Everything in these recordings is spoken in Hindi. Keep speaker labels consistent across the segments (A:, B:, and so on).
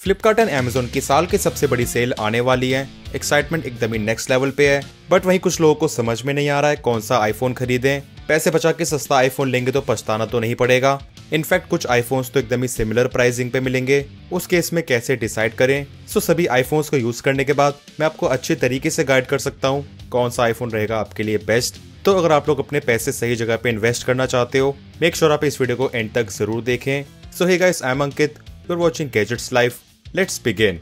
A: फ्लिपकार्ट एंड अमेजोन की साल की सबसे बड़ी सेल आने वाली है। एक्साइटमेंट एकदम ही नेक्स्ट लेवल पे है, बट वहीं कुछ लोगों को समझ में नहीं आ रहा है कौन सा आईफोन खरीदें। पैसे बचा के सस्ता आईफोन लेंगे तो पछताना तो नहीं पड़ेगा। इनफैक्ट कुछ आईफोन्स तो एकदम ही सिमिलर प्राइसिंग पे मिलेंगे, उस केस में कैसे डिसाइड करें। सभी आईफोन्स को यूज करने के बाद मैं आपको अच्छे तरीके से गाइड कर सकता हूँ कौन सा आईफोन रहेगा आपके लिए बेस्ट। तो अगर आप लोग अपने पैसे सही जगह पे इन्वेस्ट करना चाहते हो, मेक श्योर आप इस वीडियो को एंड तक जरूर देखें। So hey guys, I am Ankit, you are watching gadgets live. Let's begin.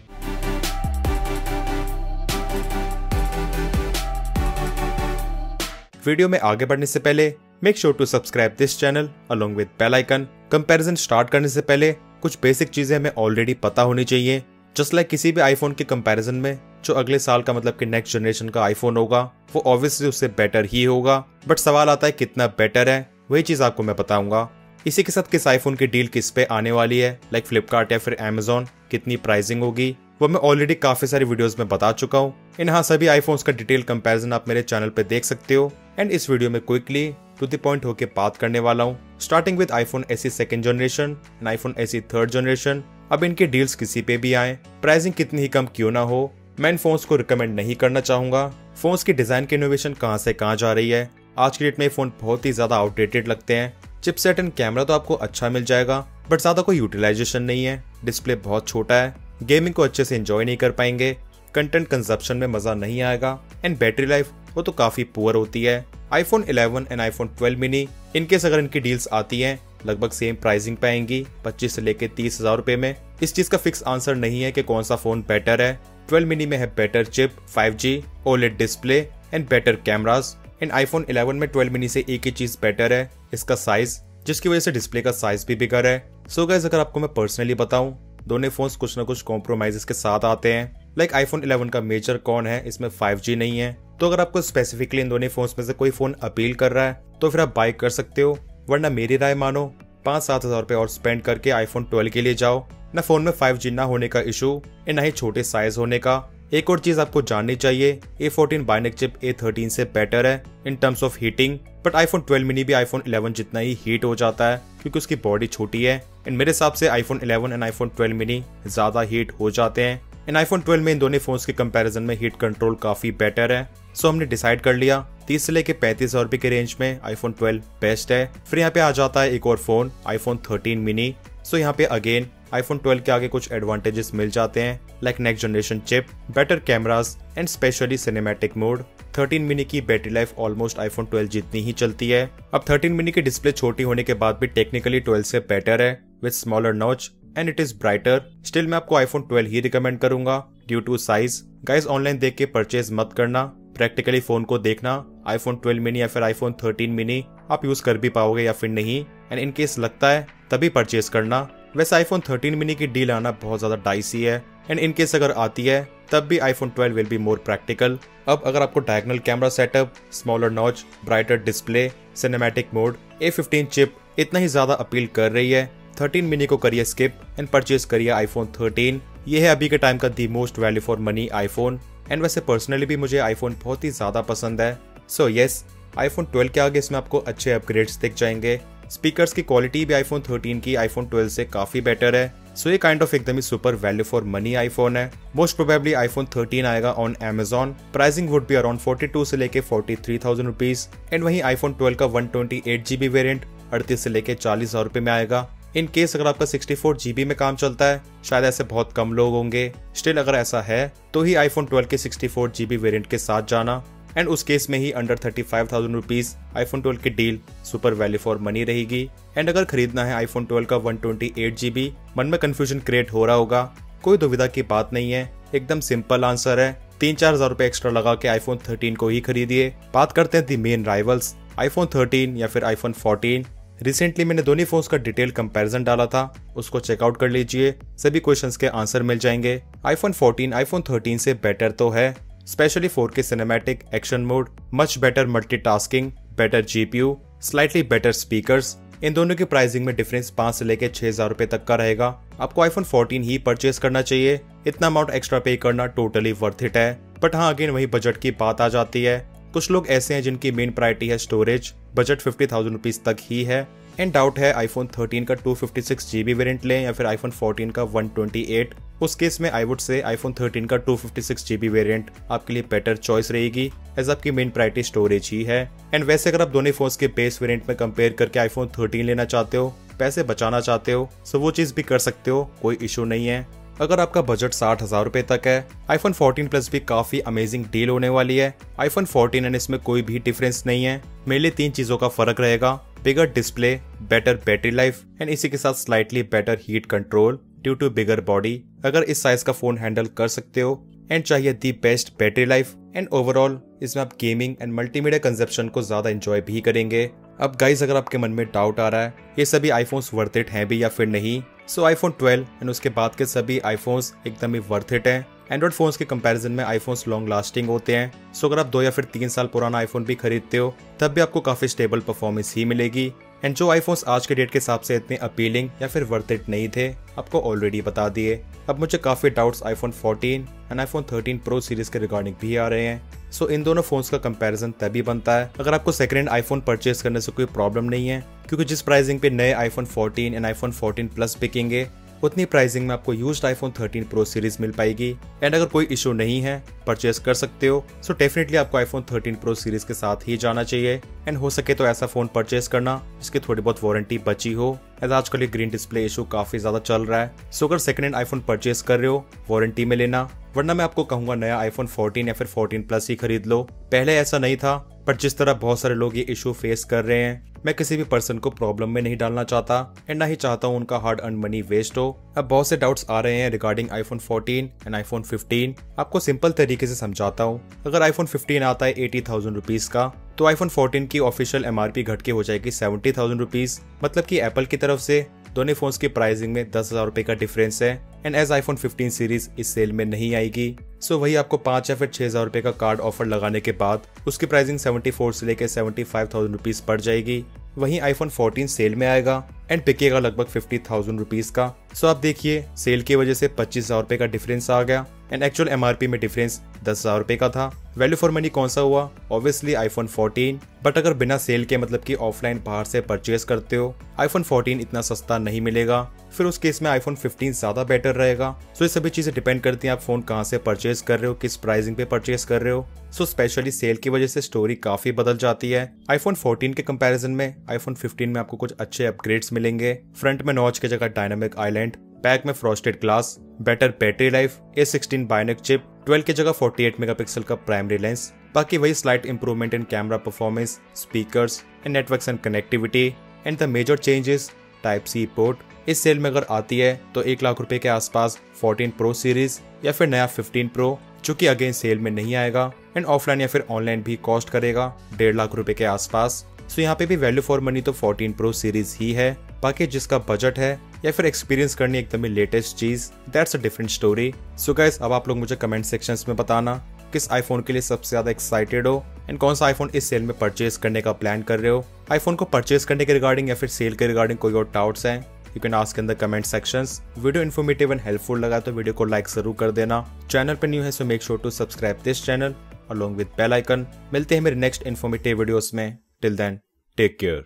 A: Video में आगे बढ़ने से पहले make sure to subscribe this channel along with bell icon. Comparison start करने से पहले कुछ बेसिक चीजें हमें ऑलरेडी पता होनी चाहिए। जस्ट लाइक किसी भी आईफोन के कंपैरिजन में जो अगले साल का मतलब कि नेक्स्ट जनरेशन का आईफोन होगा वो ऑब्वियसली उससे बेटर ही होगा, बट सवाल आता है कितना बेटर है, वही चीज आपको मैं बताऊंगा। इसी के साथ किस आईफोन की डील किस पे आने वाली है, लाइक फ्लिपकार्ट या फिर अमेजोन, कितनी प्राइसिंग होगी, वो मैं ऑलरेडी काफी सारी वीडियोस में बता चुका हूँ। इन सभी आईफोन्स का डिटेल कंपैरिजन आप मेरे चैनल पे देख सकते हो। एंड इस वीडियो में क्विकली टू द पॉइंट होके बात करने वाला हूँ, starting with iPhone SE second generation and iPhone SE third generation. अब इनके डील्स किसी पे भी आए, प्राइसिंग कितनी ही कम क्यों ना हो, मैं इन फोन्स को रिकमेंड नहीं करना चाहूंगा। फोन्स की डिजाइन की इनोवेशन कहाँ से कहाँ जा रही है। आज की डेट में फोन बहुत ही ज्यादा आउटडेटेड लगते हैं। चिपसेट एंड कैमरा तो आपको अच्छा मिल जाएगा, बट ज्यादा कोई यूटिलाइजेशन नहीं है। डिस्प्ले बहुत छोटा है, गेमिंग को अच्छे से एंजॉय नहीं कर पाएंगे, कंटेंट कंजप्शन में मजा नहीं आएगा, एंड बैटरी लाइफ वो तो काफी पुअर होती है। IPhone 11 and iPhone 12 mini in case अगर इनकी डील्स आती हैं लगभग सेम प्राइसिंग पे आएंगी, 25 से लेके 30,000 रुपए में। इस चीज का फिक्स आंसर नहीं है कि कौन सा फोन बेटर है। 12 मिनी में है better chip, 5G, OLED display and better cameras. And iPhone 11 में 12 मिनी से एक ही चीज बेटर है, इसका साइज, जिसकी वजह से डिस्प्ले का साइज भी बिगर है। सो गाइस, अगर आपको मैं पर्सनली बताऊं, दोनों फोन्स कुछ ना कुछ कॉम्प्रोमाइजेस के साथ आते हैं। लाइक आईफोन 11 का मेजर कौन है, इसमें 5G नहीं है। तो अगर आपको स्पेसिफिकली इन दोनों फोन्स में से कोई फोन अपील कर रहा है तो फिर आप बाय कर सकते हो, वरना मेरी राय मानो 5-7 हजार रुपए और स्पेंड करके आईफोन 12 के लिए जाओ। न फोन में 5G ना होने का इशू, न ही छोटे साइज होने का। एक और चीज आपको जाननी चाहिए, A14 बायोनिक चिप A13 से बेटर है in terms of heating, but iPhone 12 mini भी आईफोन 11 जितना ही हीट हो जाता है क्योंकि उसकी बॉडी छोटी है। एंड मेरे हिसाब से आईफोन 11 एंड आईफोन 12 मिनी ज्यादा हीट हो जाते हैं। एंड आईफोन 12 में इन दोनों फोन्स के कंपैरिजन में हीट कंट्रोल काफी बेटर है। सो हमने डिसाइड कर लिया 30 से लेके 35,000 रुपए के रेंज में आईफोन 12 बेस्ट है। फिर यहाँ पे आ जाता है एक और फोन, आईफोन 13 मिनी। सो यहाँ पे अगेन आईफोन 12 के आगे कुछ एडवांटेजेस मिल जाते हैं, like next generation chip, better cameras and specially cinematic mode. 13 mini की बैटरी लाइफ ऑलमोस्ट आईफोन 12 जितनी ही चलती है। अब 13 मिनी की डिस्प्ले छोटी होने के बाद भी टेक्निकली 12 से बेटर है with smaller notch and it is brighter. Still मैं आपको आईफोन 12 ही रिकमेंड करूंगा due to size. Guys, online देख के परचेज मत करना, प्रैक्टिकली फोन को देखना। आईफोन 12 मिनी या फिर आईफोन 13 मिनी आप यूज कर भी पाओगे या फिर नहीं, एंड इन केस लगता है तभी परचेज करना। वैसे आईफोन 13 मिनी की डील आना बहुत ज्यादा डाइसी है, एंड इन केस अगर आती है तब भी iPhone 12 will be more practical. अब अगर आपको diagonal camera setup, smaller notch, brighter display, cinematic mode, A15 chip इतना ही ज्यादा अपील कर रही है, 13 मिनी को करिए स्किप एंड परचेज करिए आईफोन 13। ये है अभी के टाइम का the most value for money iPhone. And वैसे पर्सनली भी मुझे आईफोन बहुत ही ज्यादा पसंद है। सो यस, आईफोन 12 के आगे इसमें आपको अच्छे अपग्रेड्स दिख जाएंगे। स्पीकर्स की क्वालिटी भी आईफोन 13 की आईफोन 12 से काफी बेटर है। सो ये काइंड ऑफ एकदम ही super value for money iPhone है। मोस्ट प्रोबेबली आईफोन 13 आएगा on Amazon. Pricing would be around 42 से लेके 43,000 रुपीज। एंड वहीं आईफोन 12 का 128GB वेरिएंट 38 से लेके 40,000 रुपए में आएगा। इन केस अगर आपका 64GB में काम चलता है, शायद ऐसे बहुत कम लोग होंगे। स्टिल अगर ऐसा है तो ही आईफोन 12 के 64GB वेरिएंट के साथ जाना, एंड उस केस में ही अंडर 35,000 रुपीज आईफोन 12 की deal super value for money रहेगी। एंड अगर खरीदना है आईफोन 12 का 128GB, मन में कंफ्यूजन क्रिएट हो रहा होगा, कोई दुविधा की बात नहीं है, एकदम सिंपल आंसर है। 3-4 हजार रुपए एक्स्ट्रा लगा के आईफोन 13 को ही खरीदिए। बात करते हैं दी मेन राइवल्स, आईफोन 13 या फिर आईफोन 14। रिसेंटली मैंने दोनों फोन्स का डिटेल कंपैरिजन डाला था, उसको चेकआउट कर लीजिए, सभी क्वेश्चंस के आंसर मिल जाएंगे। आईफोन 14 आईफोन 13 से बेटर तो है, specially 4K cinematic action mode, much better multitasking, better GPU, slightly better speakers. इन दोनों की प्राइसिंग में डिफरेंस 5 से लेके 6,000 रुपए तक का रहेगा। आपको आईफोन 14 ही परचेज करना चाहिए, इतना अमाउंट एक्स्ट्रा पे करना टोटली वर्थ इट है। बट हाँ, अगेन वही बजट की बात आ जाती है। कुछ लोग ऐसे हैं जिनकी मेन प्रायोरिटी है स्टोरेज, बजट 50,000 रुपीज तक ही है, एंड डाउट है आईफोन 13 का 256GB वेरिएंट लें या फिर आईफोन 14 का 128, उस केस में आई वुड से आईफोन 13 का 256GB वेरिएंट आपके लिए बेटर चॉइस रहेगी, एज आपकी मेन प्रायोरिटी स्टोरेज ही है। एंड वैसे अगर आप दोनों फोन्स के बेस वेरिएंट में कंपेयर करके आईफोन 13 लेना चाहते हो, पैसे बचाना चाहते हो, सो वो चीज भी कर सकते हो, कोई इशू नहीं है। अगर आपका बजट 60,000 रुपए तक है, आईफोन 14 प्लस भी काफी अमेजिंग डील होने वाली है। आईफोन 14 एंड इसमें कोई भी डिफरेंस नहीं है, मेनली 3 चीजों का फर्क रहेगा, bigger display, better battery life and इसी के साथ slightly better heat control due to bigger body. अगर इस साइज का फोन हैंडल कर सकते हो एंड चाहिए the best battery life and overall इसमें आप गेमिंग एंड मल्टीमीडिया कंजप्शन को ज्यादा एंजॉय भी करेंगे। अब गाइस अगर आपके मन में डाउट आ रहा है ये सभी आईफोन्स वर्थ इट हैं भी या फिर नहीं, सो आईफोन 12 एंड उसके बाद के सभी आईफोन्स एकदम ही वर्थ इट हैं। एंड्रॉइड फोन्स के कंपैरिजन में आईफोन्स लॉन्ग लास्टिंग होते हैं, सो अगर आप 2 या फिर 3 साल पुराना आईफोन भी खरीदते हो तब भी आपको काफी स्टेबल परफॉर्मेंस ही मिलेगी। एंड जो आईफोन्स आज के डेट के हिसाब से इतने अपीलिंग या फिर वर्थ इट नहीं थे, आपको ऑलरेडी बता दिए। अब मुझे काफी doubts iPhone 14 and iPhone 13 pro series के रिगार्डिंग भी आ रहे हैं, सो इन दोनों फोन्स का कंपैरिजन तभी बनता है अगर आपको सेकंड हैंड आईफोन परचेज करने से कोई प्रॉब्लम नहीं है, क्योंकि जिस प्राइसिंग पे नए आईफोन 14 एंड आईफोन 14 प्लस बिकेंगे उतनी प्राइसिंग में आपको यूज्ड आईफोन 13 प्रो सीरीज मिल पाएगी। एंड अगर कोई इशू नहीं है, परचेज कर सकते हो, सो डेफिनेटली आपको आईफोन 13 प्रो सीरीज के साथ ही जाना चाहिए। एंड हो सके तो ऐसा फोन परचेज करना जिसकी थोड़ी बहुत वारंटी बची हो, एज आजकल ये ग्रीन डिस्प्ले इशू काफी ज्यादा चल रहा है। सो अगर सेकंड हैंड आईफोन परचेज कर रहे हो वारंटी में लेना, वरना मैं आपको कहूंगा नया आईफोन 14 या फिर 14 प्लस ही खरीद लो। पहले ऐसा नहीं था, पर जिस तरह बहुत सारे लोग ये इशू फेस कर रहे हैं, मैं किसी भी पर्सन को प्रॉब्लम में नहीं डालना चाहता एंड ना ही चाहता हूँ उनका हार्ड अर्न मनी वेस्ट हो। अब बहुत से डाउट्स आ रहे हैं रिगार्डिंग आईफोन 14 एंड आईफोन 15। आपको सिंपल तरीके से समझाता हूँ। अगर आईफोन 15 आता है 80,000 रुपीज का, तो आईफोन 14 की ऑफिशियल MRP घट के हो जाएगी 70,000 रुपीज। मतलब कि एप्पल की तरफ से दोनों फोन्स की प्राइसिंग में 10,000 रुपए का डिफरेंस है। एंड एज आईफोन 15 सीरीज इस सेल में नहीं आएगी, सो वही आपको 5 या फिर 6,000 रुपए का कार्ड ऑफर लगाने के बाद उसकी प्राइसिंग 74 से लेकर 75,000 रुपीज पड़ जाएगी। वहीं आईफोन 14 सेल में आएगा एंड बिकेगा लगभग 50,000 रुपीज का। सो आप देखिए सेल की वजह से 25,000 रुपए का डिफरेंस आ गया एंड एक्चुअल MRP में डिफरेंस 10,000 रुपए का था। वैल्यू फॉर मनी कौन सा हुआ? Obviously iPhone 14। बट अगर बिना सेल के मतलब कि ऑफलाइन बाहर से परचेज करते हो, आईफोन 14 इतना सस्ता नहीं मिलेगा, फिर उस केस में आईफोन 15 ज्यादा बेटर रहेगा। सो ये सभी चीजें डिपेंड करती हैं आप फोन कहाँ से परचेज कर रहे हो, किस प्राइसिंग पे परचेज कर रहे हो। सो स्पेशली सेल की वजह से स्टोरी काफी बदल जाती है। आईफोन 14 के कंपैरिजन में आईफोन 15 में आपको कुछ अच्छे अपग्रेड्स मिलेंगे। फ्रंट में नॉच की जगह डायनामिक आइलैंड, बैक में frosted glass, better battery life, A16 bionic chip, 12 की जगह 48 मेगापिक्सल का प्राइमरी लेंस। बाकी वही slight improvement in camera performance, speakers and networks and connectivity. And the major changes type C port. इस सेल में अगर आती है तो 1 लाख रुपए के आसपास 14 प्रो सीरीज या फिर नया 15 प्रो, जो कि अगेन सेल में नहीं आएगा एंड ऑफलाइन या फिर ऑनलाइन भी कॉस्ट करेगा 1.5 लाख रुपए के आसपास। सो यहाँ पे भी वैल्यू फॉर मनी तो 14 प्रो सीरीज ही है। बाकी जिसका बजट है या फिर एक्सपीरियंस करनी एकदम ही लेटेस्ट चीज, that's a different story. So guys अब आप लोग मुझे कमेंट सेक्शंस में बताना किस आईफोन के लिए सबसे ज्यादा एक्साइटेड हो एंड कौन सा आईफोन इस सेल में परचेज करने का प्लान कर रहे हो। आईफोन को परचेज करने के रिगार्डिंग या फिर सेल के रिगार्डिंग कोई और डाउट्स हैं, you can ask in the comment sections. Video informative and helpful लगा तो वीडियो को लाइक जरूर कर देना। चैनल पर न्यू है so make sure to subscribe this channel along with bell icon. मिलते हैं मेरे नेक्स्ट इन्फॉर्मेटिव वीडियोस में। Till then take care.